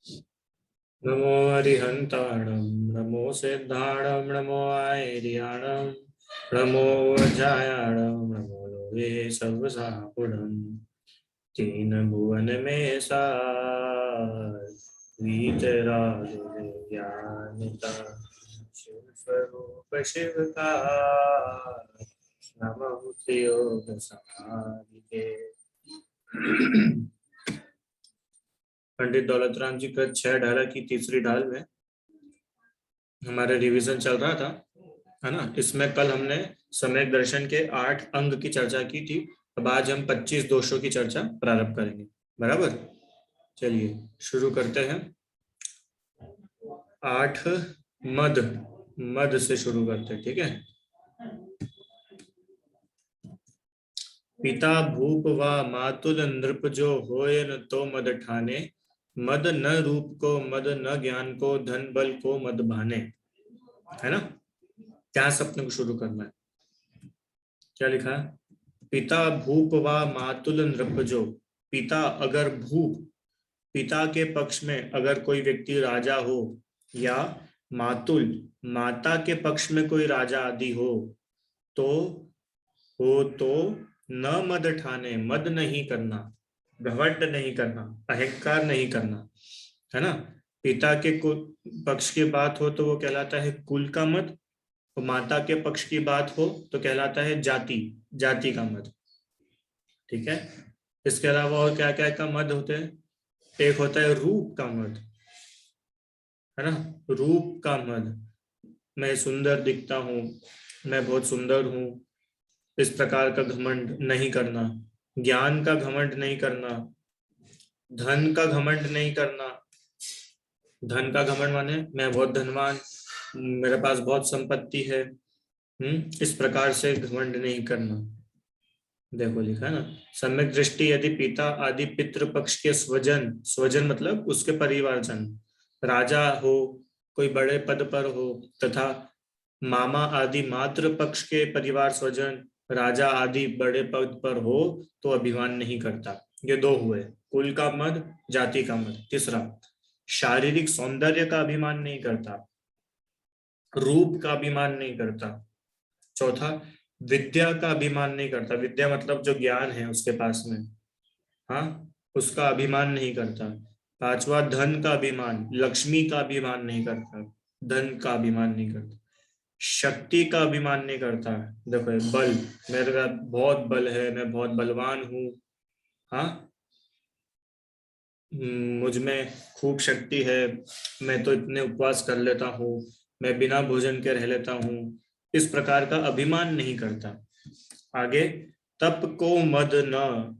नमो हरिहंताणं नमो सिद्धाणं नमो आयर्याणं नमो वज्रायाणं नमो लोहे सर्वसापुडं तीन भुवन में सार वीतराग ज्ञानता शिव स्वरूप शिव का नमः योग समाधि। पंडित दौलतराम जी का 6 ढाला की तीसरी ढाल में हमारे रिवीजन चल रहा था, है ना। इसमें कल हमने सम्यक दर्शन के 8 अंग की चर्चा की थी। अब आज हम 25 दोषों की चर्चा प्रारंभ करेंगे। बराबर, चलिए शुरू करते हैं। 8 मद, मद से शुरू करते हैं, ठीक है। पिता भूप व मातुल नृप जो होय न तो मद ठाने, मद न रूप को मद न ज्ञान को धन बल को मद भाने, है ना। क्या सपने को शुरू करना है, क्या लिखा है। पिता भूप व मातुल नृप जो, पिता अगर भूप, पिता के पक्ष में अगर कोई व्यक्ति राजा हो, या मातुल, माता के पक्ष में कोई राजा आदि तो तो न मद ठाने, मद नहीं करना, घमंड नहीं करना, अहंकार नहीं करना, है ना। पिता के पक्ष की बात हो तो वो कहलाता है कुल का मद, और माता के पक्ष की बात हो तो कहलाता है जाति, जाति का मद, ठीक है। इसके अलावा और क्या क्या का मद होते हैं। एक होता है रूप का मद, है ना। रूप का मद, मैं सुंदर दिखता हूँ, मैं बहुत सुंदर हूँ, इस प्रकार का घमंड नहीं करना। ज्ञान का घमंड नहीं करना, धन का घमंड नहीं करना। धन का घमंड माने मैं बहुत धनवान, मेरे पास बहुत संपत्ति है, इस प्रकार से घमंड नहीं करना। देखो लिखा है ना, सम्यक दृष्टि यदि पिता आदि पितृ पक्ष के स्वजन, स्वजन मतलब उसके परिवारजन, राजा हो, कोई बड़े पद पर हो, तथा मामा आदि मातृ पक्ष के परिवार स्वजन राजा आदि बड़े पद पर हो तो अभिमान नहीं करता। ये दो हुए, कुल का मद, जाति का मद। तीसरा, शारीरिक सौंदर्य का अभिमान नहीं करता, रूप का अभिमान नहीं करता। चौथा, विद्या का अभिमान नहीं करता, विद्या मतलब जो ज्ञान है उसके पास में, हाँ, उसका अभिमान नहीं करता। पांचवा, धन का अभिमान, लक्ष्मी का अभिमान नहीं करता, धन का अभिमान नहीं करता। शक्ति का अभिमान नहीं करता, देखो बल, मेरे का बहुत बल है, मैं बहुत बलवान हूँ, हाँ, मुझ में खूब शक्ति है, मैं तो इतने उपवास कर लेता हूँ, मैं बिना भोजन के रह लेता हूँ, इस प्रकार का अभिमान नहीं करता। आगे, तप को मद न,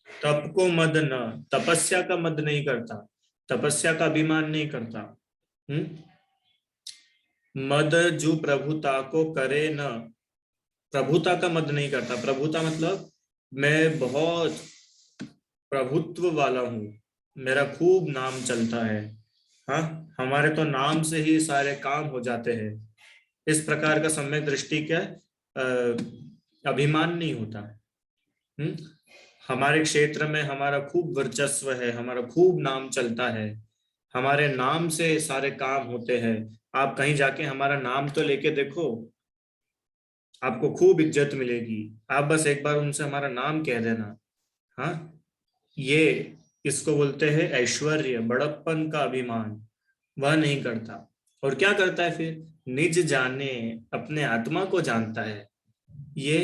तप को मद न, तपस्या का मद नहीं करता, तपस्या का अभिमान नहीं करता। मद जो प्रभुता को करे न, प्रभुता का मद नहीं करता। प्रभुता मतलब मैं बहुत प्रभुत्व वाला हूँ, मेरा खूब नाम चलता है, हाँ, हमारे तो नाम से ही सारे काम हो जाते हैं, इस प्रकार का सम्यक दृष्टि का अभिमान नहीं होता। हमारे क्षेत्र में हमारा खूब वर्चस्व है, हमारा खूब नाम चलता है, हमारे नाम से सारे काम होते हैं। आप कहीं जाके हमारा नाम तो लेके देखो, आपको खूब इज्जत मिलेगी। आप बस एक बार उनसे हमारा नाम कह देना, हाँ, ये इसको बोलते हैं ऐश्वर्य, बड़प्पन का अभिमान, वह नहीं करता। और क्या करता है फिर, निज जाने, अपने आत्मा को जानता है। ये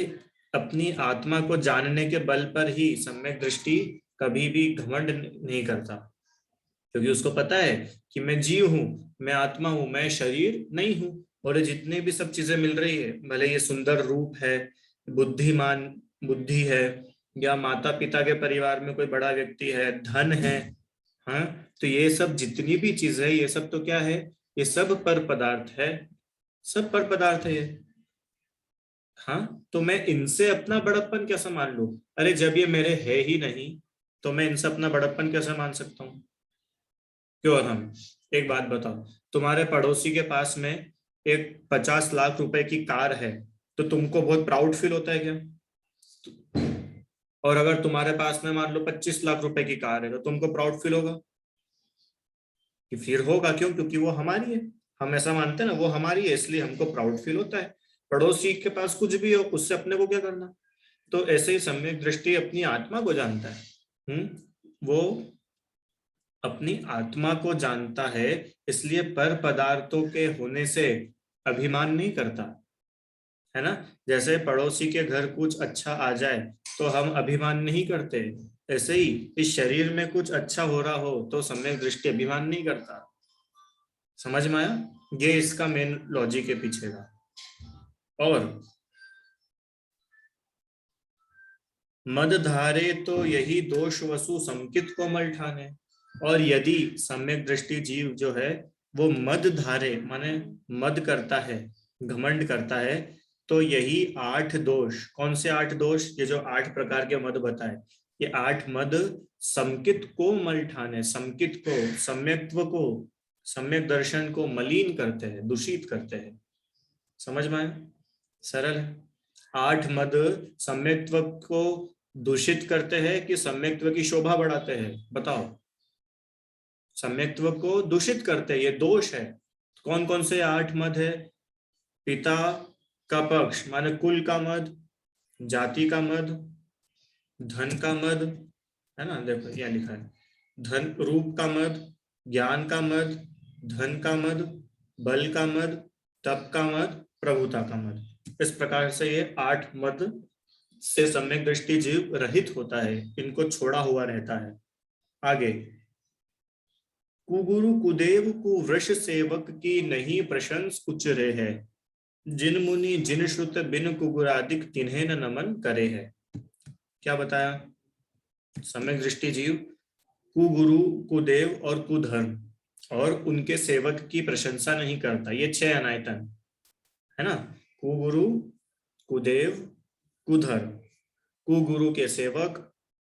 अपनी आत्मा को जानने के बल पर ही सम्यक दृष्टि कभी भी घमंड नहीं करता, क्योंकि उसको पता है कि मैं जीव हूं, मैं आत्मा हूं, मैं शरीर नहीं हूं। और ये जितने भी सब चीजें मिल रही है, भले ये सुंदर रूप है, बुद्धिमान बुद्धि है, या माता पिता के परिवार में कोई बड़ा व्यक्ति है, धन है, हाँ, तो ये सब जितनी भी चीजें है, ये सब तो क्या है, ये सब पर पदार्थ है, सब पर पदार्थ है ये। हाँ, तो मैं इनसे अपना बड़प्पन कैसे मान लूं। अरे जब ये मेरे है ही नहीं तो मैं इनसे अपना बड़प्पन कैसे मान सकता हूँ। क्यों हम, एक बात बताओ, तुम्हारे पड़ोसी के पास में एक 50 लाख रुपए की कार है, तो तुमको बहुत प्राउड फील होता है क्या। और अगर तुम्हारे पास में मान लो 25 लाख रुपए की कार है तो तुमको प्राउड फील होगा। कि फिर होगा क्यों, क्योंकि वो हमारी है, हम ऐसा मानते हैं ना, वो हमारी है इसलिए हमको प्राउड फील होता है। पड़ोसी के पास कुछ भी हो उससे अपने को क्या करना। तो ऐसे ही सम्यक दृष्टि अपनी आत्मा को जानता है। वो अपनी आत्मा को जानता है, इसलिए पर पदार्थों के होने से अभिमान नहीं करता, है ना। जैसे पड़ोसी के घर कुछ अच्छा आ जाए तो हम अभिमान नहीं करते, ऐसे ही इस शरीर में कुछ अच्छा हो रहा हो तो सम्यक दृष्टि अभिमान नहीं करता। समझ में आया, ये इसका मेन लॉजिक है पीछे का। और मद धारे तो यही दोष वसु संकित को मल ठाने। और यदि सम्यक दृष्टि जीव जो है वो मद धारे माने मद करता है, घमंड करता है, तो यही 8 दोष, कौन से 8 दोष, ये जो 8 प्रकार के मद बताए, ये 8 मद संकित को मल ठाने, संकित को, सम्यक्त्व को, सम्यक दर्शन को मलिन करते हैं, दूषित करते हैं। समझ में आया, सरल है। 8 मद सम्यक्त्व को दूषित करते हैं कि सम्यक्त्व की शोभा बढ़ाते हैं, बताओ। सम्यक्त्व को दूषित करते हैं, ये दोष है। कौन कौन से 8 मद है। पिता का पक्ष माने कुल का मद, जाति का मद, धन का मद, है ना, देखो यहाँ लिखा है, धन रूप का मद, ज्ञान का मद, धन का मद, बल का मद, तप का मद, प्रभुता का मद। इस प्रकार से ये 8 मद से सम्यक दृष्टि जीव रहित होता है, इनको छोड़ा हुआ रहता है। आगे, कुगुरु कुदेव कुवृष सेवक की नहीं प्रशंस उच्चरे है, जिन मुनि जिन श्रुत बिन कुगुरादिक तिन्हें न नमन करे है। क्या बताया, सम्यक दृष्टि जीव कुगुरु कुदेव और कुधर्म और उनके सेवक की प्रशंसा नहीं करता। ये 6 अनायतन है ना, कुगुरु कुदेव कुधर्म, कुगुरु के सेवक,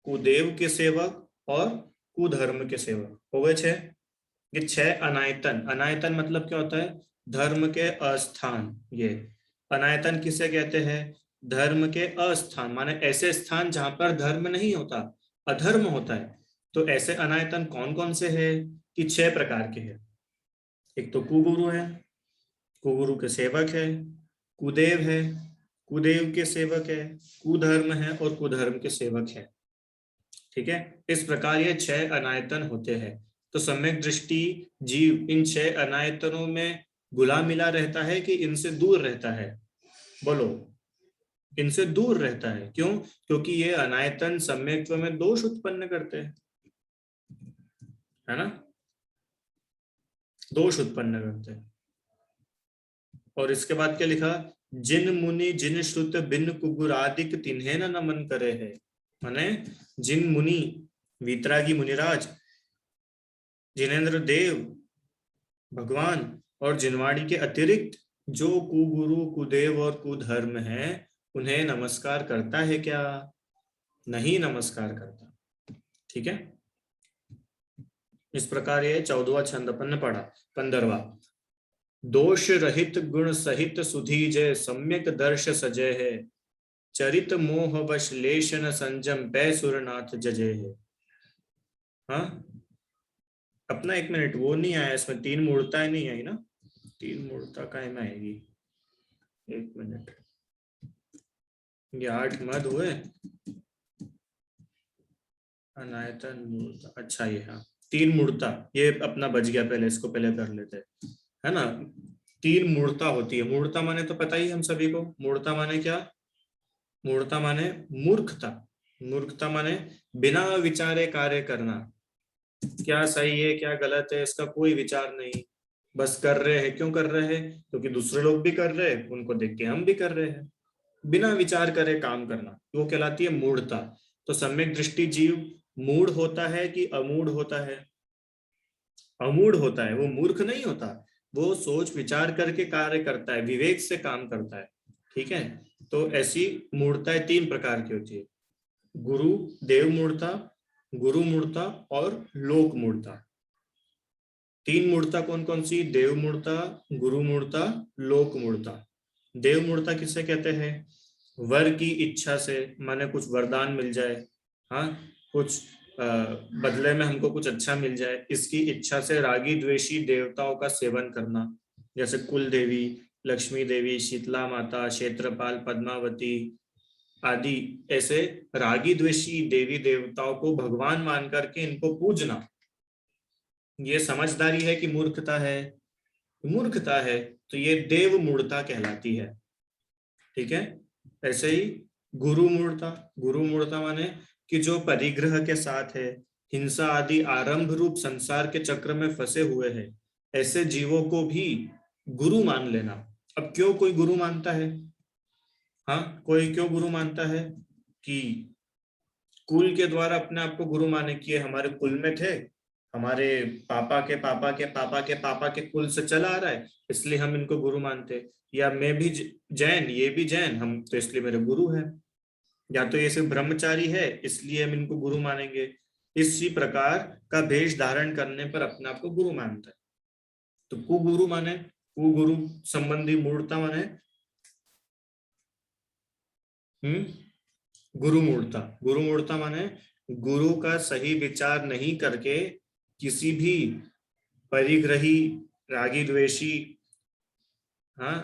कुदेव के सेवक और कुधर्म के सेवक, हो गए 6। ये 6 अनायतन, अनायतन मतलब क्या होता है, धर्म के अस्थान। ये अनायतन किसे कहते हैं, धर्म के अस्थान माने ऐसे स्थान जहां पर धर्म नहीं होता, अधर्म होता है। तो ऐसे अनायतन कौन कौन से हैं कि 6 प्रकार के हैं। एक तो कुगुरु है, कुगुरु के सेवक है, कुदेव है, कुदेव के सेवक है, कुधर्म है और कुधर्म के सेवक है। ठीक है, इस प्रकार ये 6 अनायतन होते हैं। तो सम्यक दृष्टि जीव इन 6 अनायतनों में घुला मिला रहता है कि इनसे दूर रहता है, बोलो, इनसे दूर रहता है। क्यों, क्योंकि ये अनायतन सम्यक्त्व में दोष उत्पन्न करते हैं, है ना, दोष उत्पन्न करते हैं। और इसके बाद क्या लिखा, जिन मुनि जिन श्रुत बिन कुगुरादिक तिन्हें न नमन करे है, माने जिन मुनि, वीतरागी मुनिराज, जिनेन्द्र देव, भगवान और जिनवाणी के अतिरिक्त जो कुगुरु कुदेव और कुधर्म है, उन्हें नमस्कार करता है क्या, नहीं नमस्कार करता। ठीक है, इस प्रकार ये 14वां छंद अपन ने पढ़ा। 15वां, दोष रहित गुण सहित सुधीजय सम्यक दर्श सजय है, चरित मोह वश लेशन संजम पै सुरनाथ जजय है। हाँ, अपना 1 मिनट, वो नहीं आया इसमें, 3 मूर्ताएं नहीं आई ना, 3 मूर्ता काहे में आएगी, 1 मिनट। ये 8 मद हुए, अनायतन मूर्ता, अच्छा ये, हाँ 3 मूर्ता, ये अपना बच गया, पहले इसको पहले कर लेते हैं, है ना। 3 मूर्ता होती है, मूर्ता माने तो पता ही हम सभी को, मूर्ता माने क्या, मूर्ता माने मूर्खता, मूर्खता माने बिना विचारे कार्य करना, क्या सही है क्या गलत है इसका कोई विचार नहीं, बस कर रहे हैं। क्यों कर रहे हैं, क्योंकि दूसरे लोग भी कर रहे हैं, उनको देख के हम भी कर रहे हैं, बिना विचार करे काम करना, वो कहलाती है मूढ़ता। तो सम्यक दृष्टि जीव मूढ़ होता है कि अमूढ़ होता है, अमूढ़ होता है, वो मूर्ख नहीं होता, वो सोच विचार करके कार्य करता है, विवेक से काम करता है। ठीक है, तो ऐसी मूर्ताएं 3 प्रकार की होती है, गुरु देव मूर्ता, गुरु मूर्ता और लोक मूर्ता। 3 मूर्ता कौन कौन सी, देव मूर्ता, गुरु मूर्ता, लोक मूर्ता। देव मूर्ता किसे कहते हैं, वर की इच्छा से, माने कुछ वरदान मिल जाए, हाँ कुछ बदले में हमको कुछ अच्छा मिल जाए, इसकी इच्छा से रागी द्वेषी देवताओं का सेवन करना, जैसे कुल देवी, लक्ष्मी देवी, शीतला माता, क्षेत्रपाल, पद्मावती आदि, ऐसे रागी द्वेषी देवी देवताओं को भगवान मान करके इनको पूजना, ये समझदारी है कि मूर्खता है? मूर्खता है। तो ये देव मूढ़ता कहलाती है। ठीक है। ऐसे ही गुरु मूढ़ता, गुरु मूढ़ता माने कि जो परिग्रह के साथ है, हिंसा आदि आरंभ रूप संसार के चक्र में फंसे हुए हैं, ऐसे जीवों को भी गुरु मान लेना। अब क्यों कोई गुरु मानता है? हाँ, कोई क्यों गुरु मानता है? कि कुल के द्वारा अपने आप को गुरु माने कि ये हमारे कुल में थे, हमारे पापा के पापा के पापा के पापा के कुल से चला आ रहा है, इसलिए हम इनको गुरु मानते। या मैं भी जैन, ये भी जैन, हम तो इसलिए मेरे गुरु है। या तो ये सिर्फ ब्रह्मचारी है इसलिए हम इनको गुरु मानेंगे। इसी प्रकार का भेष धारण करने पर अपने आप को गुरु मानता है। तो कुगुरु माने, कुगुरु संबंधी मूर्ता माने गुरु मूर्ता। गुरु मूर्ता माने गुरु का सही विचार नहीं करके किसी भी परिग्रही, रागी द्वेषी, हाँ,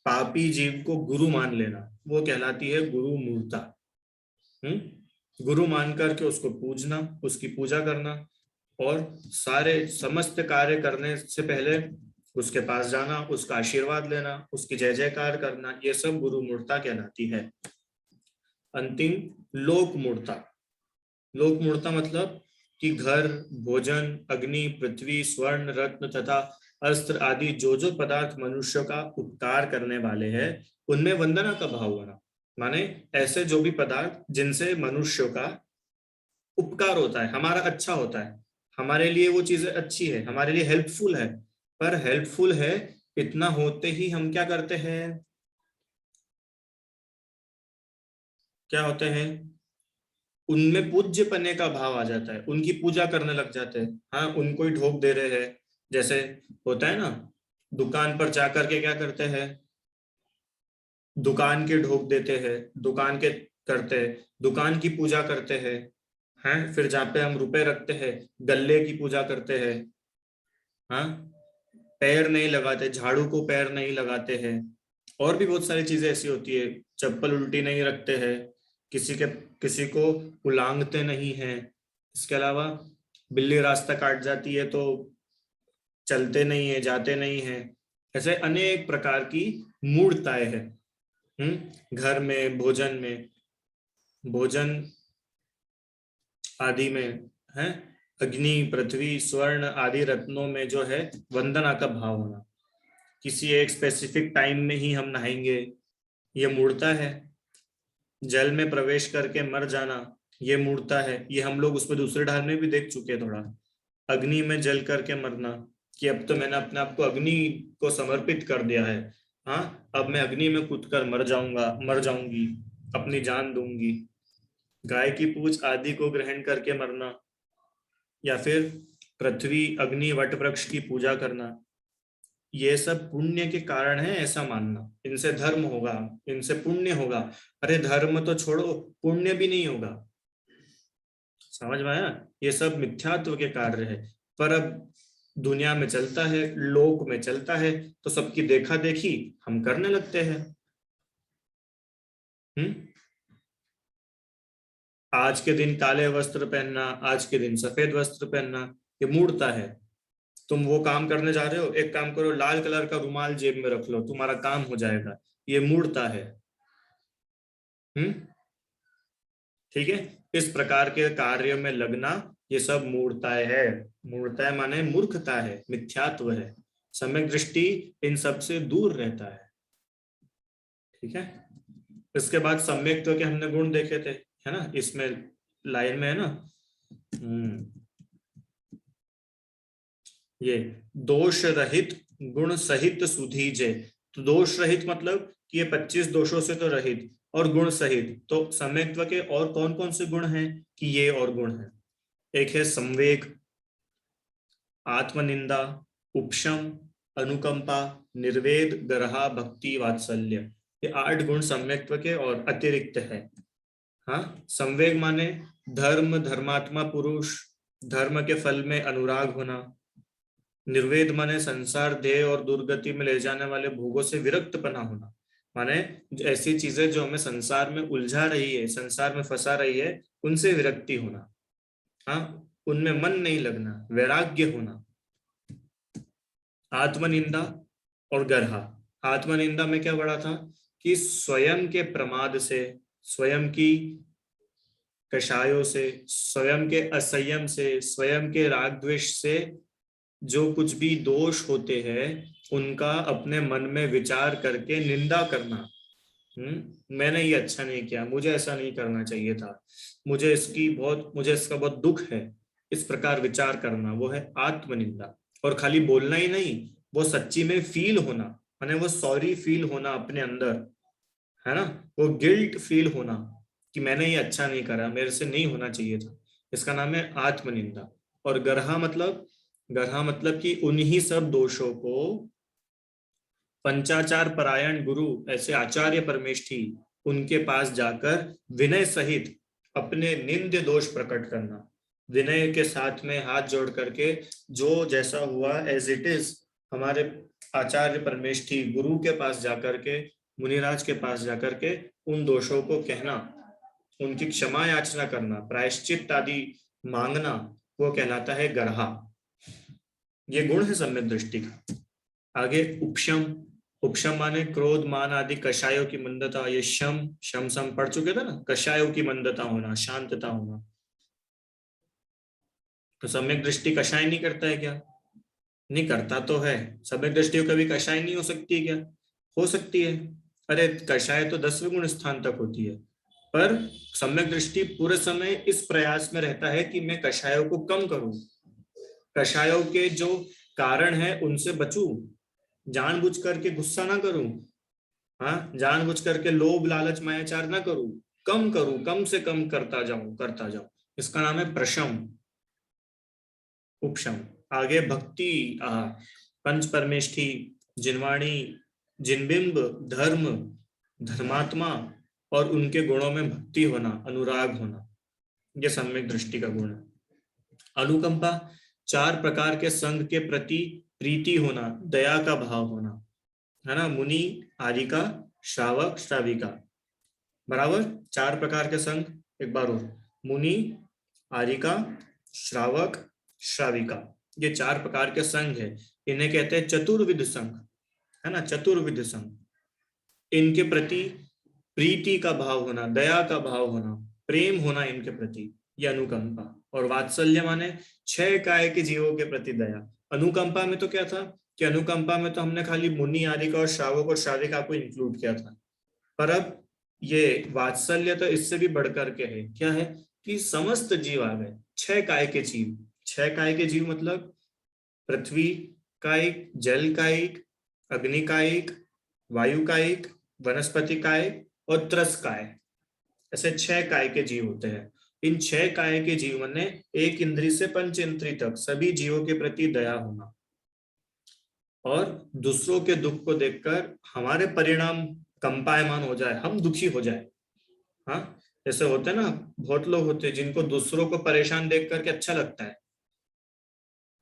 पापी जीव को गुरु मान लेना, वो कहलाती है गुरु मूर्ता। गुरु मान करके उसको पूजना, उसकी पूजा करना, और सारे समस्त कार्य करने से पहले उसके पास जाना, उसका आशीर्वाद लेना, उसकी जय जयकार करना, ये सब गुरु मूर्ता कहलाती है। अंतिम लोक मूर्ता। लोक मूर्ता मतलब कि घर, भोजन, अग्नि, पृथ्वी, स्वर्ण, रत्न तथा अस्त्र आदि जो जो पदार्थ मनुष्य का उपकार करने वाले हैं, उनमें वंदना का भाव होना। माने ऐसे जो भी पदार्थ जिनसे मनुष्य का उपकार होता है, हमारा अच्छा होता है, हमारे लिए वो चीजें अच्छी है, हमारे लिए हेल्पफुल है, पर हेल्पफुल है इतना होते ही हम क्या करते हैं? क्या होते हैं? उनमें पूज्य पने का भाव आ जाता है, उनकी पूजा करने लग जाते हैं। हाँ, उनको ही ढोक दे रहे हैं। जैसे होता है ना, दुकान पर जाकर के क्या करते हैं? दुकान के ढोक देते हैं, दुकान के करते हैं, दुकान की पूजा करते हैं। हैं, फिर जहाँ पे हम रुपए रखते हैं, गल्ले की पूजा करते हैं। हाँ, पैर नहीं लगाते, झाड़ू को पैर नहीं लगाते हैं। और भी बहुत सारी चीजें ऐसी होती है, चप्पल उल्टी नहीं रखते हैं, किसी को उलांगते नहीं हैं। इसके अलावा बिल्ली रास्ता काट जाती है तो चलते नहीं है, जाते नहीं है। ऐसे अनेक प्रकार की मूढ़ताएं हैं। घर में, भोजन में, भोजन आदि में है, अग्नि, पृथ्वी, स्वर्ण आदि रत्नों में जो है वंदना का भाव होना। किसी एक स्पेसिफिक टाइम में ही हम नहाएंगे, ये मूर्ता है। जल में प्रवेश करके मर जाना, ये मूर्ता है। ये हम लोग उसमें दूसरे ढाल में भी देख चुके हैं थोड़ा। अग्नि में जल करके मरना, कि अब तो मैंने अपने आप को अग्नि को समर्पित कर दिया है, हाँ, अब मैं अग्नि में कूद कर मर जाऊंगा, मर जाऊंगी, अपनी जान दूंगी। गाय की पूंछ आदि को ग्रहण करके मरना, या फिर पृथ्वी, अग्नि, वट वृक्ष की पूजा करना, ये सब पुण्य के कारण है ऐसा मानना। इनसे धर्म होगा, इनसे पुण्य होगा। अरे धर्म तो छोड़ो, पुण्य भी नहीं होगा। समझ में आया? ये सब मिथ्यात्व के कार्य है। पर अब दुनिया में चलता है, लोक में चलता है, तो सबकी देखा देखी हम करने लगते हैं। आज के दिन काले वस्त्र पहनना, आज के दिन सफेद वस्त्र पहनना, ये मूर्ता है। तुम वो काम करने जा रहे हो, एक काम करो, लाल कलर का रुमाल जेब में रख लो, तुम्हारा काम हो जाएगा, ये मूर्ता है। हम्म ठीक है। इस प्रकार के कार्यों में लगना, ये सब मूर्ताएं है। मूर्ताएं माने मूर्खता है, मिथ्यात्व है। सम्यक दृष्टि इन सब से दूर रहता है। ठीक है। इसके बाद सम्यक्त्व के हमने गुण देखे थे, है ना, इसमें लाइन में है ना। ये दोष रहित गुण सहित सुधीजे। तो दोष रहित मतलब कि ये 25 दोषों से तो रहित, और गुण सहित, तो सम्यक्त्व के और कौन कौन से गुण हैं? कि ये और गुण हैं। एक है संवेग, आत्मनिंदा, उपशम, अनुकंपा, निर्वेद, गरहा, भक्ति, वात्सल्य। ये 8 गुण सम्यक्त्व के और अतिरिक्त है। हाँ, संवेग माने धर्म, धर्मात्मा पुरुष, धर्म के फल में अनुराग होना। निर्वेद माने संसार, ध्येय और दुर्गति में ले जाने वाले भोगों से विरक्तपना होना। माने ऐसी चीजें जो हमें संसार में उलझा रही है, संसार में फंसा रही है, उनसे विरक्ति होना। हाँ, उनमें मन नहीं लगना, वैराग्य होना। आत्मनिंदा और गर्हा। आत्मनिंदा में क्या पढ़ा था कि स्वयं के प्रमाद से, स्वयं की कषायों से, स्वयं के असंयम से, स्वयं के राग द्वेष से जो कुछ भी दोष होते हैं उनका अपने मन में विचार करके निंदा करना। मैंने ये अच्छा नहीं किया, मुझे ऐसा नहीं करना चाहिए था, मुझे इसका बहुत दुख है, इस प्रकार विचार करना, वो है आत्मनिंदा। और खाली बोलना ही नहीं, वो सच्ची में फील होना, माने वो सॉरी फील होना अपने अंदर, है ना, वो गिल्ट फील होना कि मैंने ये अच्छा नहीं करा, मेरे से नहीं होना चाहिए था, इसका नाम है आत्मनिंदा। और गर्हा मतलब कि उन्हीं सब दोषों को पंचाचार परायण गुरु, ऐसे आचार्य परमेष्ठी, उनके पास जाकर विनय सहित अपने निंद्य दोष प्रकट करना। विनय के साथ में हाथ जोड़ करके जो जैसा हुआ एज इट इज, हमारे आचार्य परमेष्ठी गुरु के पास जाकर के, मुनिराज के पास जाकर के उन दोषों को कहना, उनकी क्षमा याचना करना, प्रायश्चित आदि मांगना, वो कहलाता है गर्हा। ये गुण है सम्यक दृष्टि का। आगे उपशम। उपशम माने क्रोध, मान आदि कषायों की मंदता। ये शम शम सम पढ़ चुके थे ना, कषायों की मंदता होना, शांतता होना। तो सम्यक दृष्टि कषाय नहीं करता है क्या? नहीं करता तो है। सम्यक दृष्टि कभी कषाय नहीं हो सकती है क्या? हो सकती है। अरे कषाय तो 10वें गुण स्थान तक होती है, पर सम्यक दृष्टि पूरे समय इस प्रयास में रहता है कि मैं कषायों को कम करूं, कषायों के जो कारण है उनसे बचूं, जानबूझ करके गुस्सा ना करूं, हाँ, जानबूझ करके लोभ लालच मायाचार ना करूं, कम करूं, कम से कम करता जाऊं। इसका नाम है प्रशम, उपशम। आगे भक्ति। पंच परमेष्ठी, जिनवाणी, जिनबिंब, धर्म, धर्मात्मा और उनके गुणों में भक्ति होना, अनुराग होना, यह सम्यक दृष्टि का गुण है। अनुकंपा, 4 प्रकार के संग के प्रति प्रीति होना, दया का भाव होना, है ना, मुनि, आरिका, श्रावक, श्राविका। बराबर, 4 प्रकार के संग, एक बार और, मुनि, आरिका, श्रावक, श्राविका, ये 4 प्रकार के संघ है। इन्हें कहते हैं चतुर्विध संघ, है ना, चतुर्विध संघ। इनके प्रति प्रीति का भाव होना, दया का भाव होना, प्रेम होना इनके प्रति, ये अनुकंपा। और वात्सल्य माने 6 काय के जीवों के प्रति दया। अनुकंपा में तो क्या था कि अनुकंपा में तो हमने खाली मुनि, आरिका और श्रावक और श्राविका को इंक्लूड किया था, पर अब ये वात्सल्य तो इससे भी बढ़कर के है। क्या है कि समस्त जीव आ गए, 6 काय के जीव। 6 काय के जीव मतलब पृथ्वी कायिक, जल कायिक, अग्नि कायिक, वायु कायिक, वनस्पति कायिक और त्रस काय, ऐसे 6 काय के जीव होते हैं। इन 6 काय के जीव ने एक इंद्री से 5 इंद्री तक सभी जीवों के प्रति दया होना, और दूसरों के दुख को देखकर हमारे परिणाम कंपायमान हो जाए, हम दुखी हो जाए। हाँ, जैसे होते हैं ना, बहुत लोग होते हैं जिनको दूसरों को परेशान देख करके अच्छा लगता है,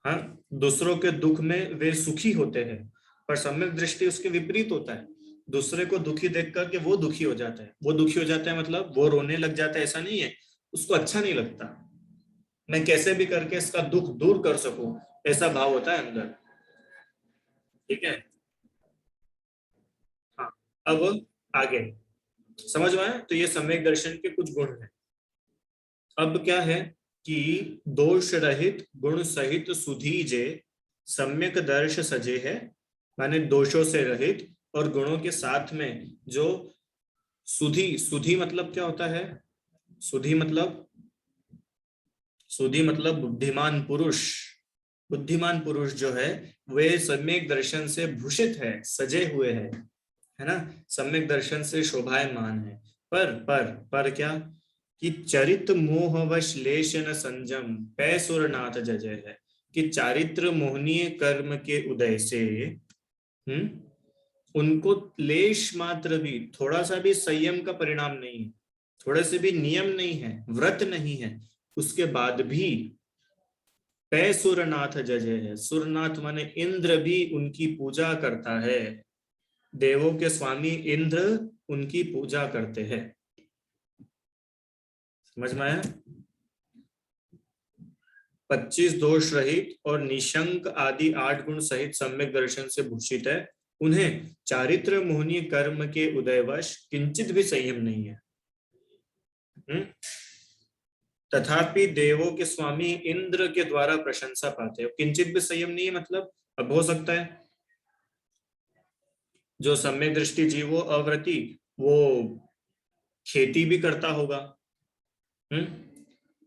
हाँ, दूसरों के दुख में वे सुखी होते हैं, पर सम्यक दृष्टि उसके विपरीत होता है। दूसरे को दुखी देख करके वो दुखी हो जाता है, वो दुखी हो जाता है मतलब वो रोने लग जाता है, ऐसा नहीं है, उसको अच्छा नहीं लगता, मैं कैसे भी करके इसका दुख दूर कर सकूं, ऐसा भाव होता है अंदर। ठीक है। हाँ, अब आगे समझ में आया? तो ये सम्यक दर्शन के कुछ गुण हैं। अब क्या है कि दोष रहित गुण सहित सुधीजे सम्यक दर्श सजे है, माने दोषों से रहित और गुणों के साथ में जो सुधी, सुधी मतलब क्या होता है? सुधी मतलब, सुधी मतलब बुद्धिमान पुरुष। बुद्धिमान पुरुष जो है वे सम्यक दर्शन से भूषित है, सजे हुए है ना, सम्यक दर्शन से शोभायमान है। पर क्या कि चरित्र मोहवश लेश न संजम पैसुर नाथ जजय है, कि चारित्र मोहनीय कर्म के उदय से उनको लेश मात्र भी, थोड़ा सा भी संयम का परिणाम नहीं है। थोड़े से भी नियम नहीं है, व्रत नहीं है, उसके बाद भी पै सुरनाथ जजय है। सुरनाथ माने इंद्र भी उनकी पूजा करता है, देवों के स्वामी इंद्र उनकी पूजा करते हैं। समझ में आया? 25 दोष रहित और निशंक आदि 8 गुण सहित सम्यक दर्शन से भूषित है। उन्हें चारित्र मोहनीय कर्म के उदयवश किंचित भी संयम नहीं है। तथापि देवों के स्वामी इंद्र के द्वारा प्रशंसा पाते हैं। किंचित भी संयम नहीं है मतलब, अब हो सकता है जो सम्यक दृष्टि जीव हो अव्रती, वो खेती भी करता होगा,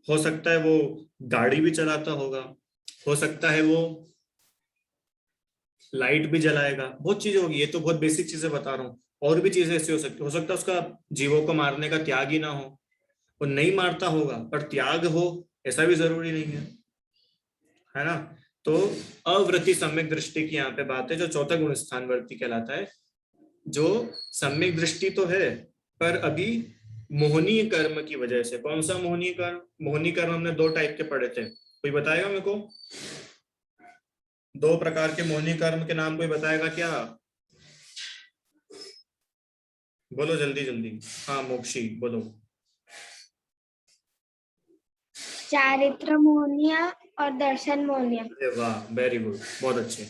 हो सकता है वो गाड़ी भी चलाता होगा, हो सकता है वो लाइट भी जलाएगा, बहुत चीजें होगी। ये तो बहुत बेसिक चीजें बता रहा हूँ, और भी चीजें ऐसी हो सकता है उसका जीवों को मारने का त्याग ही ना हो, वो नहीं मारता होगा पर त्याग हो, ऐसा भी जरूरी नहीं है ना। तो अव्रति सम्यक दृष्टि की यहाँ पे बात है, जो चौथा गुण स्थान वर्ती कहलाता है, जो सम्यक दृष्टि तो है पर अभी मोहनीय कर्म की वजह से। कौन सा मोहनीय कर्म? मोहनीय कर्म हमने 2 टाइप के पढ़े थे, कोई बताएगा मेरे को? 2 प्रकार के मोहनीय कर्म के नाम कोई बताएगा क्या? बोलो जल्दी जल्दी। हाँ मोक्षी बोलो। चारित्र मोहनिया और दर्शन मोहनिया। अरे वाह, वेरी गुड, बहुत अच्छे।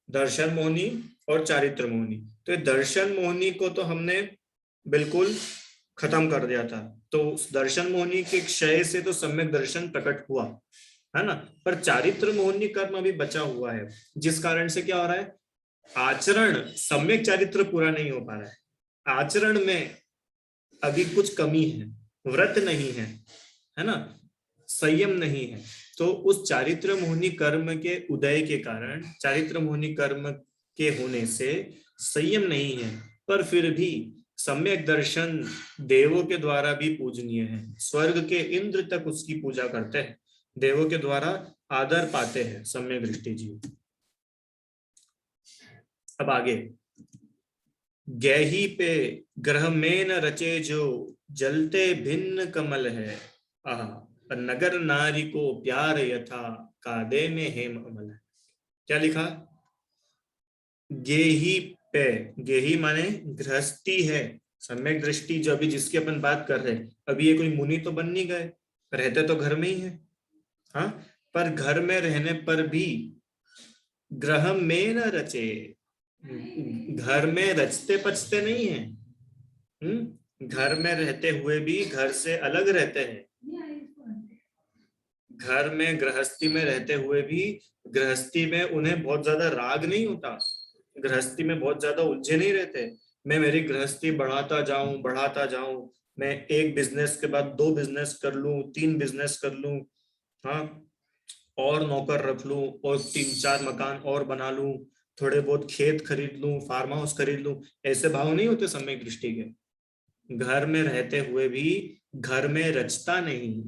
दर्शन मोहनी और चारित्र मोहनी। तो ये दर्शन मोहनी को तो हमने बिल्कुल खत्म कर दिया था, तो दर्शन मोहनी के क्षय से तो सम्यक दर्शन प्रकट हुआ है ना, पर चारित्र मोहनी कर्म अभी बचा हुआ है, जिस कारण से क्या हो रहा है, आचरण, सम्यक चारित्र पूरा नहीं हो पा रहा है, आचरण में अभी कुछ कमी है, व्रत नहीं है ना, संयम नहीं है। तो उस चारित्र मोहनी कर्म के उदय के कारण, चारित्र मोहनी कर्म के होने से संयम नहीं है, पर फिर भी सम्यक दर्शन देवों के द्वारा भी पूजनीय है। स्वर्ग के इंद्र तक उसकी पूजा करते हैं, देवों के द्वारा आदर पाते हैं सम्यक दृष्टि जीव। अब आगे, गेही पे ग्रह में न रचे जो जलते भिन्न कमल है, नगर नारी को प्यार यथा कादे में हेम अमल है। क्या लिखा? गेही पे, गेही माने गृहस्थी है, सम्यक दृष्टि जो अभी जिसकी अपन बात कर रहे हैं, अभी ये कोई मुनि तो बन नहीं गए, रहते तो घर में ही है, हाँ, पर घर में रहने पर भी ग्रह में न रचे, घर में रचते पचते नहीं है, घर में रहते हुए भी घर से अलग रहते हैं, घर में गृहस्थी में रहते हुए भी गृहस्थी में उन्हें बहुत ज्यादा राग नहीं होता, गृहस्थी में बहुत ज्यादा उलझे नहीं रहते। मैं मेरी गृहस्थी बढ़ाता जाऊं, मैं एक बिजनेस के बाद 2 बिजनेस कर लूं, 3 बिजनेस कर लूं, हाँ, और नौकर रख लूं, और 3-4 मकान और बना लूं, थोड़े बहुत खेत खरीद लूं, फार्म हाउस खरीद लूं, ऐसे भाव नहीं होते सम्यक दृष्टि के। घर में रहते हुए भी घर में रचता नहीं,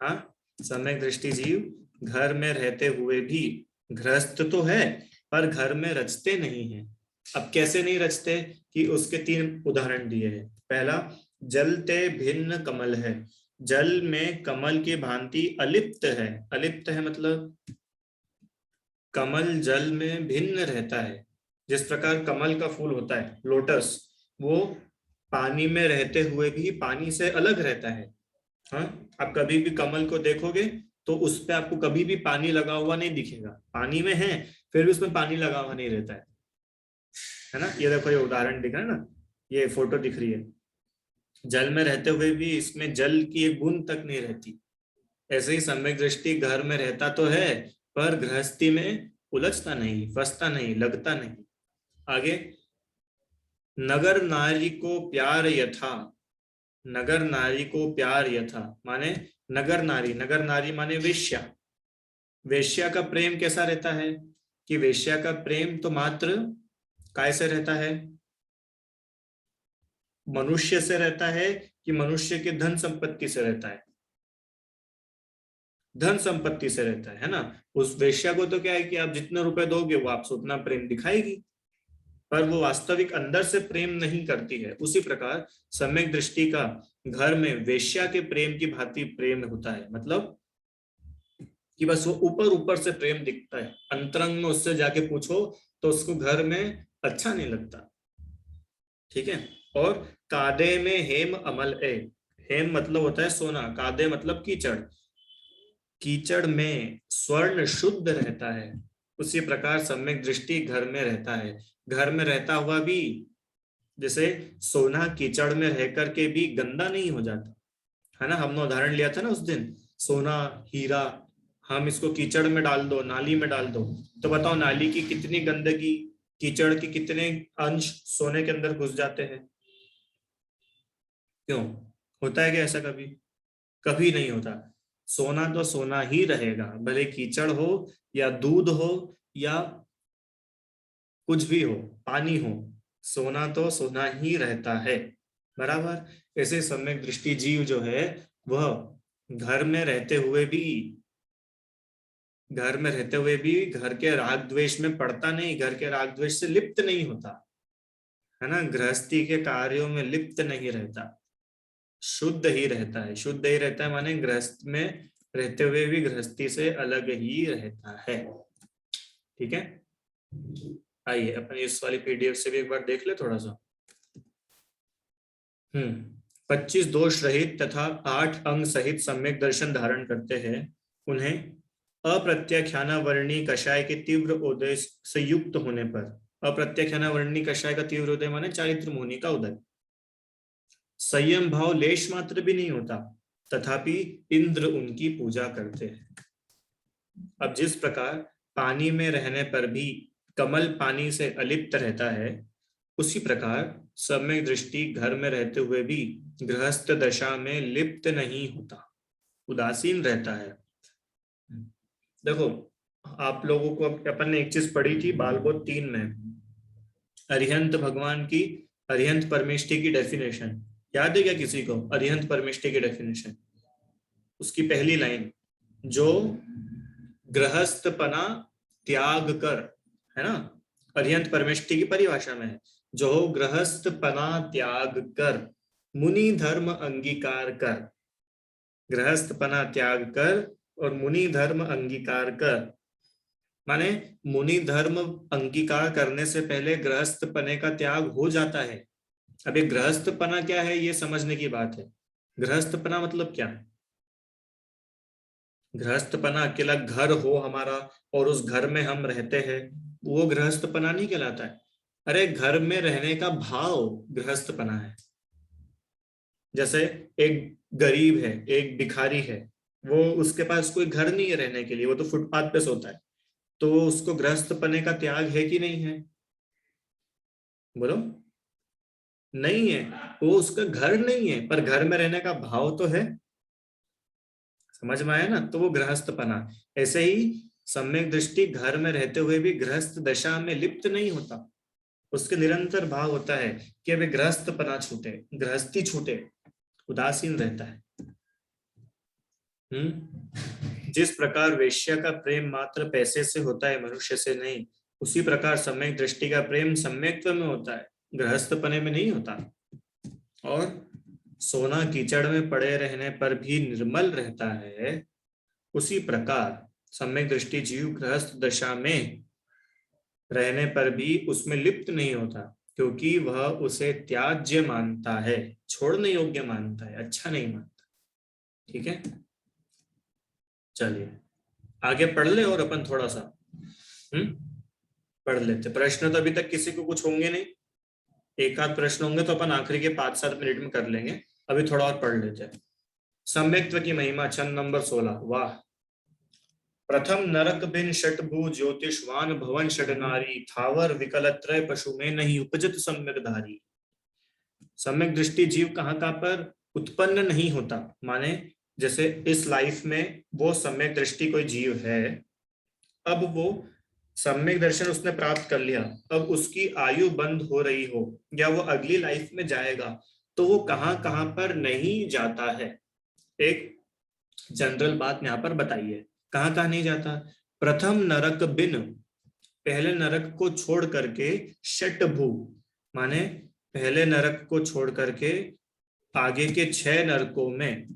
हाँ, सम्यक दृष्टि जीव घर में रहते हुए भी गृहस्थ तो है पर घर में रचते नहीं है। अब कैसे नहीं रचते, कि उसके 3 उदाहरण दिए हैं। पहला, जलते भिन्न कमल है, जल में कमल की भांति अलिप्त है। अलिप्त है मतलब कमल जल में भिन्न रहता है, जिस प्रकार कमल का फूल होता है लोटस, वो पानी में रहते हुए भी पानी से अलग रहता है, हाँ, आप कभी भी कमल को देखोगे तो उस पे आपको कभी भी पानी लगा हुआ नहीं दिखेगा, पानी में है फिर भी उसमें पानी लगा हुआ नहीं रहता है ना। ये देखो, ये उदाहरण दिख रहा है ना, ये फोटो दिख रही है, जल में रहते हुए भी इसमें जल की एक बूंद तक नहीं रहती। ऐसे ही सम्यक दृष्टि घर में रहता तो है पर गृहस्थी में उलझता नहीं, फंसता नहीं, लगता नहीं। आगे, नगर नारी को प्यार यथा, नगर नारी को प्यार यथा माने नगर नारी माने वेश्या, वेश्या का प्रेम कैसा रहता है, कि वेश्या का प्रेम तो मात्र कैसे रहता है, मनुष्य से रहता है कि मनुष्य के धन संपत्ति से रहता है, धन संपत्ति से रहता है ना। उस वेश्या को तो क्या है कि आप जितने रुपए दोगे वो आपसे उतना प्रेम दिखाएगी, पर वो वास्तविक अंदर से प्रेम नहीं करती है। उसी प्रकार सम्यक दृष्टि का घर में वेश्या के प्रेम की भांति प्रेम होता है, मतलब कि बस वो ऊपर ऊपर से प्रेम दिखता है, अंतरंग में उससे जाके पूछो तो उसको घर में अच्छा नहीं लगता। ठीक है। और कादे में हेम अमल ए, हेम मतलब होता है सोना, कादे मतलब कीचड़, कीचड़ में स्वर्ण शुद्ध रहता है, उसी प्रकार सम्यक दृष्टि घर में रहता है। घर में रहता हुआ भी जैसे सोना कीचड़ में रह करके भी गंदा नहीं हो जाता है ना। हमने उदाहरण लिया था ना उस दिन, सोना हीरा, हम इसको कीचड़ में डाल दो, नाली में डाल दो, तो बताओ नाली की कितनी गंदगी, कीचड़ के कितने अंश सोने के अंदर घुस जाते हैं। क्यों होता है क्या ऐसा? कभी कभी नहीं होता। सोना तो सोना ही रहेगा, भले कीचड़ हो या दूध हो या कुछ भी हो, पानी हो, सोना तो सोना ही रहता है। बराबर। ऐसे सम्यक दृष्टि जीव जो है वह घर में रहते हुए भी, घर में रहते हुए भी घर के राग द्वेष में पड़ता नहीं, घर के राग द्वेष से लिप्त नहीं होता है ना, गृहस्थी के कार्यों में लिप्त नहीं रहता, शुद्ध ही रहता है। शुद्ध ही रहता है माने गृहस्थ में रहते हुए भी गृहस्थी से अलग ही रहता है। ठीक है। आइए अपन इस वाली पीडीएफ से भी एक बार देख ले थोड़ा सा। 25 दोष रहित तथा 8 अंग सहित सम्यक दर्शन धारण करते हैं। उन्हें अप्रत्याख्यानावर्णी कषाय के तीव्र उदय से युक्त होने पर, अप्रत्याख्यानावर्णी कषाय का तीव्र उदय माने चारित्र मुनि का उदय, संयम भाव लेश मात्र भी नहीं होता, तथापि इंद्र उनकी पूजा करते हैं। अब जिस प्रकार पानी में रहने पर भी कमल पानी से अलिप्त रहता है, उसी प्रकार सम्यक दृष्टि घर में रहते हुए भी गृहस्थ दशा में लिप्त नहीं होता, उदासीन रहता है। देखो आप लोगों को अपन ने एक चीज पढ़ी थी बालबोध 3 में, अरिहंत भगवान की, अरिहंत परमेष्टि की डेफिनेशन याद है क्या किसी को? अरिहंत परमेष्टि की डेफिनेशन, उसकी पहली लाइन, जो गृहस्थपना त्याग कर, है ना, अरिहंत परमेष्टि की परिभाषा में है, जो गृहस्थपना त्याग कर मुनि धर्म अंगीकार कर, गृहस्थपना त्याग कर और मुनि धर्म अंगीकार कर, माने मुनि धर्म अंगीकार करने से पहले गृहस्थपने का त्याग हो जाता है। अब ये गृहस्थपना क्या है ये समझने की बात है। गृहस्थपना मतलब क्या? गृहस्थपना अकेला घर हो हमारा और उस घर में हम रहते हैं, वो गृहस्थपना नहीं कहलाता है। अरे घर में रहने का भाव गृहस्थपना है। जैसे एक गरीब है, एक भिखारी है, वो उसके पास कोई घर नहीं है रहने के लिए, वो तो फुटपाथ पे सोता है, तो उसको गृहस्थपने का त्याग है कि नहीं है? बोलो। नहीं है, वो उसका घर नहीं है पर घर में रहने का भाव तो है। समझ में आया ना? तो वो गृहस्थपना। ऐसे ही सम्यक दृष्टि घर में रहते हुए भी गृहस्थ दशा में लिप्त नहीं होता, उसके निरंतर भाव होता है कि अभी गृहस्थपना छूटे, गृहस्थी छूटे, उदासीन रहता है। जिस प्रकार वेश्या का प्रेम मात्र पैसे से होता है, मनुष्य से नहीं, उसी प्रकार सम्यक दृष्टि का प्रेम सम्यक्त्व में होता है, गृहस्थपने में नहीं होता। और सोना कीचड़ में पड़े रहने पर भी निर्मल रहता है, उसी प्रकार सम्यक दृष्टि जीव गृहस्थ दशा में रहने पर भी उसमें लिप्त नहीं होता, क्योंकि वह उसे त्याज्य मानता है, छोड़ने योग्य मानता है, अच्छा नहीं मानता। ठीक है, चलिए आगे पढ़ ले और अपन थोड़ा सा पढ़ लेते। प्रश्न तो अभी तक किसी को कुछ होंगे नहीं, एक आध प्रश्न होंगे तो अपन आखिरी के 5-7 मिनट में कर लेंगे, अभी थोड़ा और पढ़ लेते हैं। सम्यक्त्व की महिमा, छंद नंबर 16। वाह। प्रथम नरक बिन षटभु ज्योतिषवान भवन षट नारी, थावर विकलत्रय पशु में नहीं उपजत सम्यक धारी। सम्यक दृष्टि जीव कहाँ कहाँ पर उत्पन्न नहीं होता, माने जैसे इस लाइफ में वो सम्यक दृष्टि कोई जीव है, अब वो सम्यक दर्शन उसने प्राप्त कर लिया, अब उसकी आयु बंद हो रही हो या वो अगली लाइफ में जाएगा, तो वो कहाँ कहाँ पर नहीं जाता है। एक जनरल बात यहाँ पर बताइए, कहाँ कहाँ नहीं जाता? प्रथम नरक बिन, पहले नरक को छोड़ करके षटभू माने पहले नरक को छोड़ करके आगे के 6 नरकों में,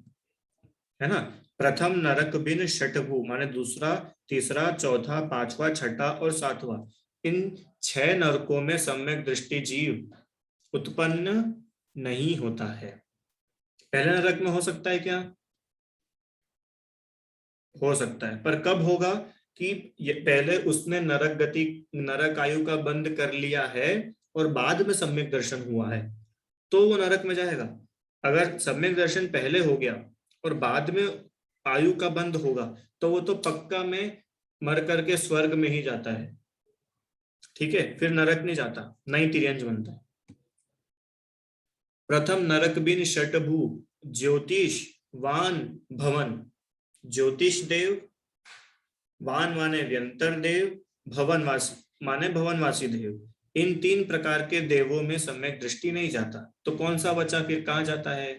है ना, प्रथम नरक बिन षटभू माने दूसरा, तीसरा, चौथा, पांचवा, छठा और सातवां, इन 6 नरकों में सम्यक दृष्टि जीव उत्पन्न नहीं होता है। पहले नरक में हो सकता है क्या? हो सकता है, पर कब होगा कि पहले उसने नरक आयु का बंद कर लिया है और बाद में सम्यक दर्शन हुआ है, तो वो नरक में जाएगा। अगर सम्यक दर्शन पहले हो गया और बाद में आयु का बंद होगा, तो वो तो पक्का में मर करके स्वर्ग में ही जाता है। ठीक है, फिर नरक नहीं जाता, नहीं तिर्यंज बनता है। प्रथम नरक बिन षटभू ज्योतिष वान भवन, ज्योतिष देव, वान माने व्यंतर देव, भवनवासी माने भवनवासी देव, इन 3 प्रकार के देवों में सम्यक दृष्टि नहीं जाता। तो कौन सा बचा फिर? कहाँ जाता है?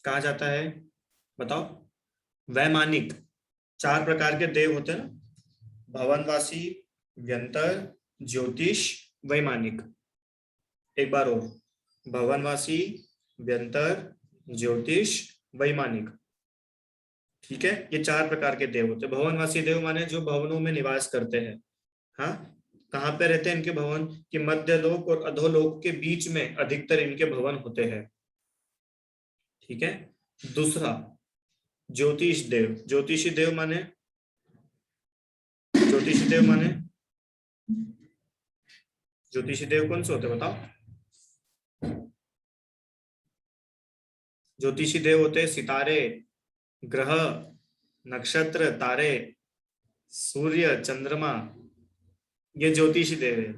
कहाँ जाता है बताओ? वैमानिक। 4 प्रकार के देव होते हैं ना, भवनवासी, व्यंतर, ज्योतिष, वैमानिक। एक बार और, भवनवासी, व्यंतर, ज्योतिष, वैमानिक। ठीक है, ये 4 प्रकार के देव होते हैं। भवनवासी देव माने जो भवनों में निवास करते हैं। हाँ, कहाँ पे रहते हैं इनके भवन? कि मध्यलोक और अधोलोक के बीच में अधिकतर इनके भवन होते हैं। ठीक है। दूसरा ज्योतिष देव। ज्योतिषी देव माने, ज्योतिषी देव माने, ज्योतिषी देव कौन से होते बताओ? ज्योतिषी देव होते हैं सितारे, ग्रह, नक्षत्र, तारे, सूर्य, चंद्रमा, ये ज्योतिषी देव है।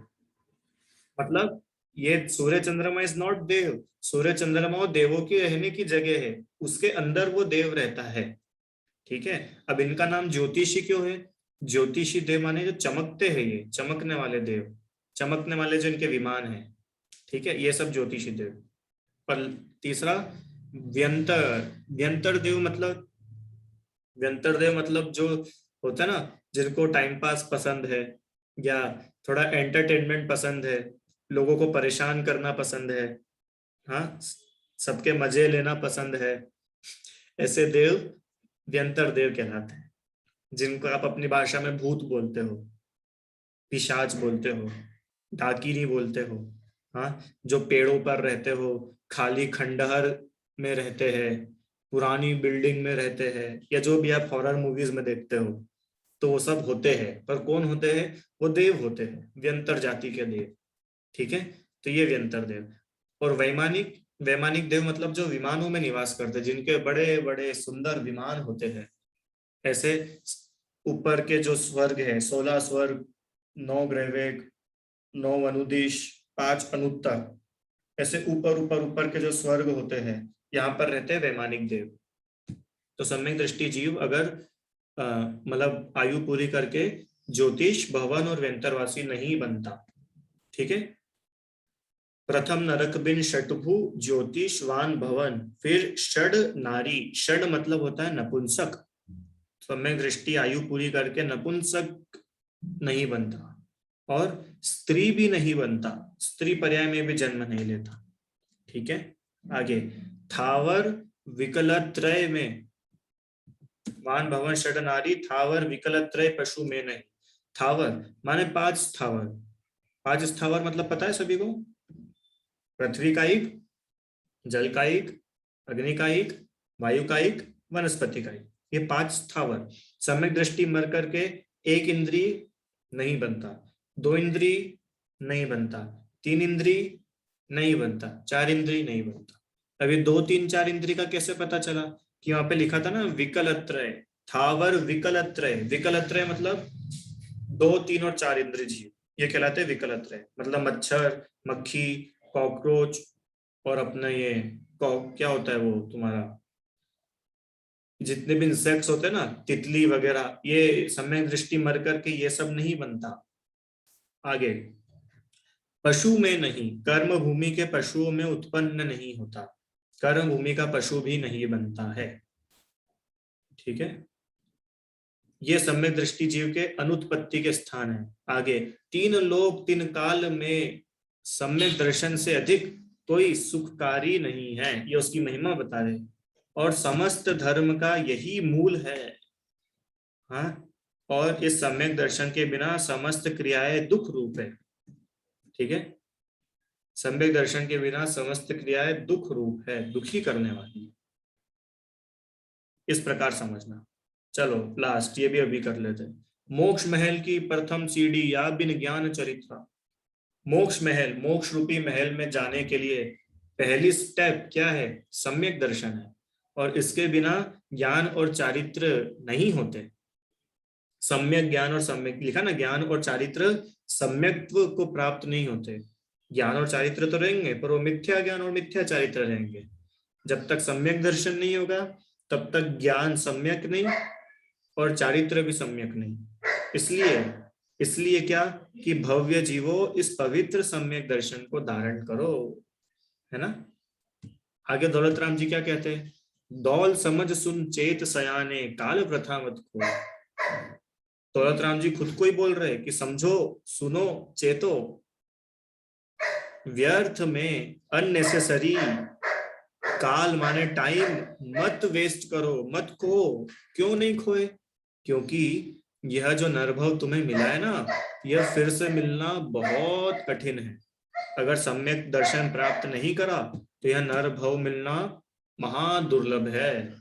मतलब ये सूर्य चंद्रमा इज नॉट देव, सूर्य चंद्रमा वो देवों की रहने की जगह है, उसके अंदर वो देव रहता है। ठीक है। अब इनका नाम ज्योतिषी क्यों है? ज्योतिषी देव माने जो चमकते हैं, ये चमकने वाले देव, चमकने वाले जो इनके विमान है। ठीक है, ये सब ज्योतिषी देव। पर तीसरा व्यंतर। व्यंतर देव मतलब, व्यंतर देव मतलब जो होता है ना, जिनको टाइम पास पसंद है या थोड़ा एंटरटेनमेंट पसंद है, लोगों को परेशान करना पसंद है, हाँ, सबके मजे लेना पसंद है, ऐसे देव व्यंतर देव कहलाते हैं। जिनको आप अपनी भाषा में भूत बोलते हो, पिशाच बोलते हो, डाकिनी बोलते हो, हाँ, जो पेड़ों पर रहते हो, खाली खंडहर में रहते हैं, पुरानी बिल्डिंग में रहते हैं, या जो भी आप हॉरर मूवीज में देखते हो, तो वो सब होते हैं। पर कौन होते हैं? वो देव होते हैं, व्यंतर जाति के देव। ठीक है, तो ये व्यंतर देव। और वैमानिक, वैमानिक देव मतलब जो विमानों में निवास करते हैं, जिनके बड़े बड़े सुंदर विमान होते हैं। ऐसे ऊपर के जो स्वर्ग है, 16 स्वर्ग, 9 ग्रहवेग, 9 अनुदिश, 5 अनुत्तर, ऐसे ऊपर ऊपर ऊपर के जो स्वर्ग होते हैं, यहाँ पर रहते हैं वैमानिक देव। तो सम्यक दृष्टि जीव अगर मतलब आयु पूरी करके ज्योतिष, भवन और व्यंतरवासी नहीं बनता। ठीक है। प्रथम नरक बिन षटभु ज्योतिषवान भवन, फिर षड नारी। षड मतलब होता है नपुंसक। सम्यक दृष्टि आयु पूरी करके नपुंसक नहीं बनता और स्त्री भी नहीं बनता, स्त्री पर्याय में भी जन्म नहीं लेता। ठीक है। आगे थावर विकलत्रय में, वान भवन षड नारी, थावर विकलत्रय पशु में नहीं। थावर माने 5 स्थावर। 5 स्थावर मतलब पता है सभी को? पृथ्वी का एक, जल का एक, अग्नि का एक, वायु का एक, वनस्पति का एक, ये 5 स्थावर। सम्यक दृष्टि मर करके एक इंद्रिय नहीं बनता, 2 इंद्रिय नहीं बनता, 3 इंद्रिय नहीं बनता, 4 इंद्रिय नहीं बनता। अभी 2, 3, 4 इंद्रिय का कैसे पता चला? कि वहां पे लिखा था ना विकलत्रय, थावर विकलत्रय। विकलत्रय मतलब 2, 3 और 4 इंद्रिय जीव, ये कहलाते हैं विकलत्रय। मतलब मच्छर, मक्खी, कॉकरोच और अपना ये क्या होता है वो तुम्हारा, जितने भी इंसेक्ट्स होते हैं ना, तितली वगैरह, ये सम्यक दृष्टि मर करके ये सब नहीं बनता। आगे पशु में नहीं, कर्म भूमि के पशुओं में उत्पन्न नहीं होता, कर्म भूमि का पशु भी नहीं बनता है। ठीक है, ये सम्यक दृष्टि जीव के अनुत्पत्ति के स्थान है। आगे, तीन लोक तीन काल में सम्यक दर्शन से अधिक कोई सुखकारी नहीं है, ये उसकी महिमा बता रहे, और समस्त धर्म का यही मूल है। हाँ, और इस सम्यक दर्शन के बिना समस्त क्रियाएं दुख रूप है। ठीक है, सम्यक दर्शन के बिना समस्त क्रियाएं दुख रूप है, दुखी करने वाली, इस प्रकार समझना। चलो लास्ट, ये भी अभी कर लेते हैं। मोक्ष महल की प्रथम सीढ़ी या बिन ज्ञान चरित्र। मोक्ष महल, मोक्ष रूपी महल में जाने के लिए पहली स्टेप क्या है? सम्यक दर्शन है, और इसके बिना ज्ञान और चारित्र नहीं होते। सम्यक ज्ञान और सम्यक लिखा ना, ज्ञान और चारित्र सम्यक्त्व को प्राप्त नहीं होते। ज्ञान और चारित्र तो रहेंगे, पर वो मिथ्या ज्ञान और मिथ्या चारित्र रहेंगे। जब तक सम्यक दर्शन नहीं होगा तब तक ज्ञान सम्यक नहीं और चारित्र भी सम्यक नहीं। इसलिए क्या कि भव्य जीवो इस पवित्र सम्यक दर्शन को धारण करो, है ना। आगे दौलत राम जी क्या कहते हैं? दौल समझ सुन चेत सयाने काल प्रथा मत खो। दौलत राम जी खुद को ही बोल रहे कि समझो, सुनो, चेतो, व्यर्थ में अननेसेसरी, काल माने टाइम, मत वेस्ट करो, मत खो। क्यों नहीं खोए? क्योंकि यह जो नरभव तुम्हें मिला है ना, यह फिर से मिलना बहुत कठिन है। अगर सम्यक दर्शन प्राप्त नहीं करा तो यह नरभव मिलना महादुर्लभ है।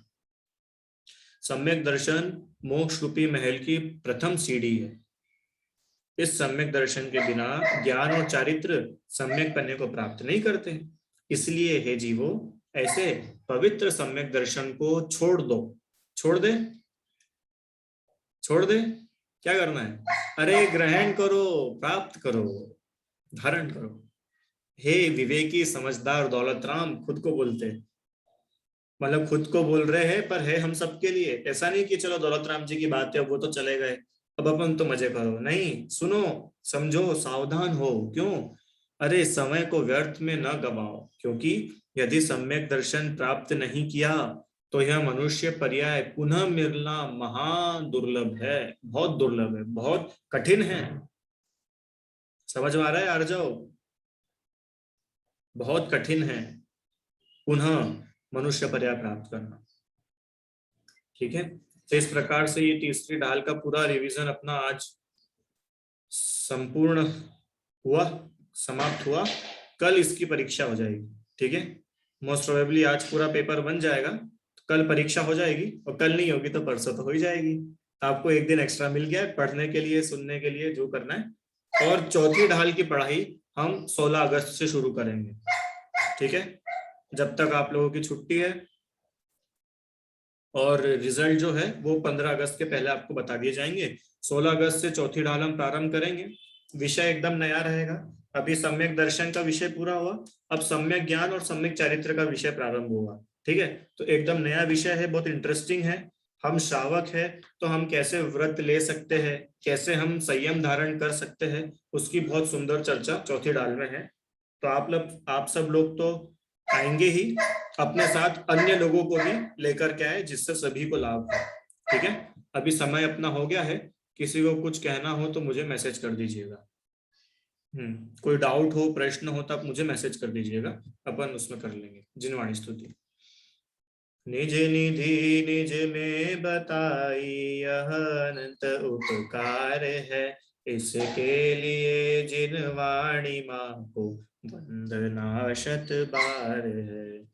सम्यक दर्शन मोक्ष रूपी महल की प्रथम सीढ़ी है। इस सम्यक दर्शन के बिना ज्ञान और चारित्र सम्यक बनने को प्राप्त नहीं करते। इसलिए हे जीवो, ऐसे पवित्र सम्यक दर्शन को छोड़ दो। छोड़ दे, छोड़ दे, क्या करना है? अरे ग्रहण करो, प्राप्त करो, धारण करो। हे विवेकी समझदार दौलत राम खुद को बोलते, मतलब खुद को बोल रहे हैं, पर है हम सबके लिए। ऐसा नहीं कि चलो दौलत राम जी की बात है, वो तो चले गए, अब अपन तो मजे करो। नहीं, सुनो, समझो, सावधान हो। क्यों? अरे समय को व्यर्थ में न गवाओ, क्योंकि यदि सम्यक दर्शन प्राप्त नहीं किया तो यह मनुष्य पर्याय पुनः मिलना महादुर्लभ है, बहुत दुर्लभ है, बहुत कठिन है। समझ में आ रहा है आर्जव? बहुत कठिन है पुनः मनुष्य पर्याय प्राप्त करना। ठीक है, तो इस प्रकार से ये तीसरी ढाल का पूरा रिवीजन अपना आज संपूर्ण हुआ, समाप्त हुआ। कल इसकी परीक्षा हो जाएगी। ठीक है, मोस्ट प्रोबेबली आज पूरा पेपर बन जाएगा, तो कल परीक्षा हो जाएगी, और कल नहीं होगी तो परसों तो हो ही जाएगी। तो आपको एक दिन एक्स्ट्रा मिल गया पढ़ने के लिए, सुनने के लिए, जो करना है। और चौथी ढाल की पढ़ाई हम 16 अगस्त से शुरू करेंगे। ठीक है, जब तक आप लोगों की छुट्टी है, और रिजल्ट जो है वो 15 अगस्त के पहले आपको बता दिए जाएंगे। 16 अगस्त से चौथी ढाल हम प्रारंभ करेंगे। विषय एकदम नया रहेगा। अभी सम्यक दर्शन का विषय पूरा हुआ, अब सम्यक ज्ञान और सम्यक चारित्र का विषय प्रारंभ हुआ। ठीक है, तो एकदम नया विषय है, बहुत इंटरेस्टिंग है। हम श्रावक है तो हम कैसे व्रत ले सकते हैं, कैसे हम संयम धारण कर सकते हैं, उसकी बहुत सुंदर चर्चा चौथी ढाल में है। तो आप सब लोग तो आएंगे ही, अपने साथ अन्य लोगों को भी लेकर के आए, जिससे सभी को लाभ हो। ठीक है, अभी समय अपना हो गया है। किसी को कुछ कहना हो तो मुझे मैसेज कर दीजिएगा। कोई डाउट हो, प्रश्न हो तो आप मुझे मैसेज कर दीजिएगा, अपन उसमें कर लेंगे। जिनवाणी स्तुति। निज निधि निज में बताई यह अनंत उपकार है, इसके लिए जिनवाणी मां को वंदना शत बार है।